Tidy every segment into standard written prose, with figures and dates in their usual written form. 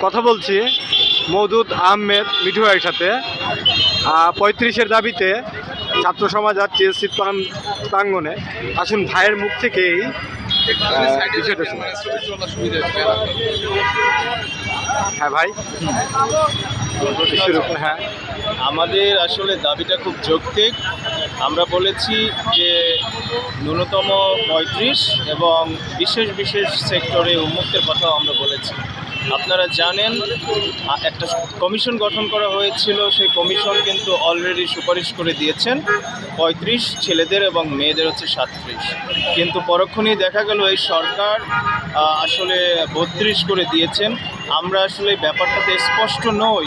কথা বলছি মওদুদ আহমেদ মিঠু ভাইয়ের সাথে। 35-এর দাবিতে ছাত্র সমাজ আর টিএসসি প্রাঙ্গনে আসুন ভাইয়ের মুখ থেকেই বিষয়টা শুনুন। হ্যাঁ ভাই, হ্যাঁ আমাদের আসলে দাবিটা খুব যৌক্তিক। আমরা বলেছি যে ন্যূনতম 35 এবং বিশেষ বিশেষ সেক্টরে উন্মুক্তের কথাও আমরা বলেছি। আপনারা জানেন একটা কমিশন গঠন করা হয়েছিল, সেই কমিশন কিন্তু অলরেডি সুপারিশ করে দিয়েছেন 35 ছেলেদের এবং মেয়েদের হচ্ছে 37, কিন্তু পরক্ষণেই দেখা গেল এই সরকার আসলে 32 করে দিয়েছেন। আমরা আসলে ব্যাপারটাতে স্পষ্ট নই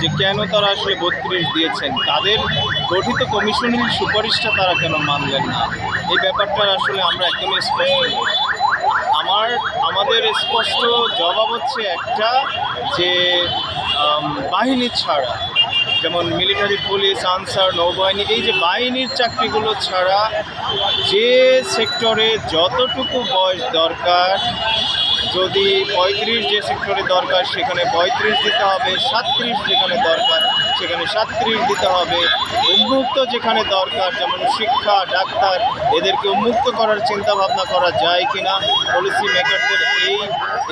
যে কেন তারা আসলে 32 দিয়েছেন, তাদের গঠিত কমিশনের সুপারিশটা তারা কেন মানলেন না, এই ব্যাপারটা আসলে আমরা একদমই স্পষ্ট নই। আমাদের স্পষ্ট জবাব হচ্ছে একটা, যে বাহিনী ছাড়া, যেমন মিলিটারি, পুলিশ, আনসার, নৌবাহিনী, এই যে বাহিনীর চাকরিগুলো ছাড়া যে সেক্টরে যতটুকু বয়স দরকার, যদি 35 যে সেক্টরে দরকার সেখানে 35 দিতে হবে, 37 যেখানে দরকার সেখানে 37 দিতে হবে, উন্মুক্ত যেখানে দরকার যেমন শিক্ষা, ডাক্তার, এদেরকে উন্মুক্ত করার চিন্তা ভাবনা করা যায় কিনা, পলিসি মেকারদের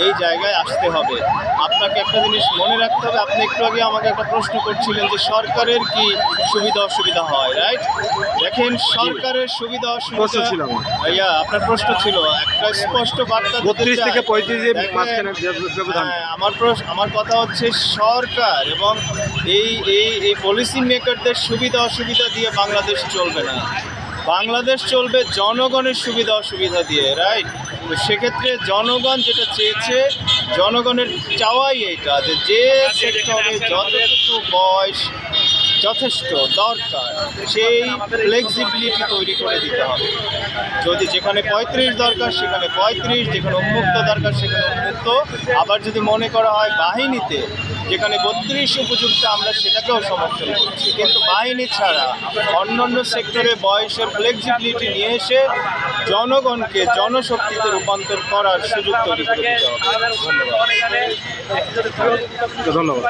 এই জায়গায় আসতে হবে। আপনাকে একটা জিনিস মনে রাখতে হবে, আপনি একটু আগে আমাকে একটা প্রশ্ন করছিলেন যে সরকারের কি সুবিধা অসুবিধা হয়, রাইট? দেখেন, সরকারের সুবিধা অসুবিধা ছিল আপনার প্রশ্ন ছিল একটা স্পষ্ট বার্তা 32 থেকে 35-এর মাঝখানে ব্যবধান। আমার কথা হচ্ছে সরকার এবং এই পলিসি মেকারদের সুবিধা অসুবিধা দিয়ে বাংলাদেশ চলবে না। বাংলাদেশ চলবে জনগণের সুবিধা অসুবিধা দিয়ে, রাইট? তো সেক্ষেত্রে জনগণ যেটা চেয়েছে, জনগণের চাওয়াই এইটা যে সেক্টরে যতটুকু বয়স যথেষ্ট দরকার সেই ফ্লেক্সিবিলিটি তৈরি করে দিতে হবে। যদি যেখানে 35 দরকার সেখানে 35, যেখানে উন্মুক্ত দরকার সেখানে উন্মুক্ত। আবার যদি মনে করা হয় বাহিনীতে যেখানে 32 উপযুক্ত, আমরা সেটাকেও সমর্থন করছি, কিন্তু বাহিনী ছাড়া অন্যান্য সেক্টরে বয়সের ফ্লেক্সিবিলিটি নিয়ে এসে জনগণকে জনশক্তিতে রূপান্তর করার সুযোগ তৈরি করে দিতে হবে। ধন্যবাদ। ধন্যবাদ।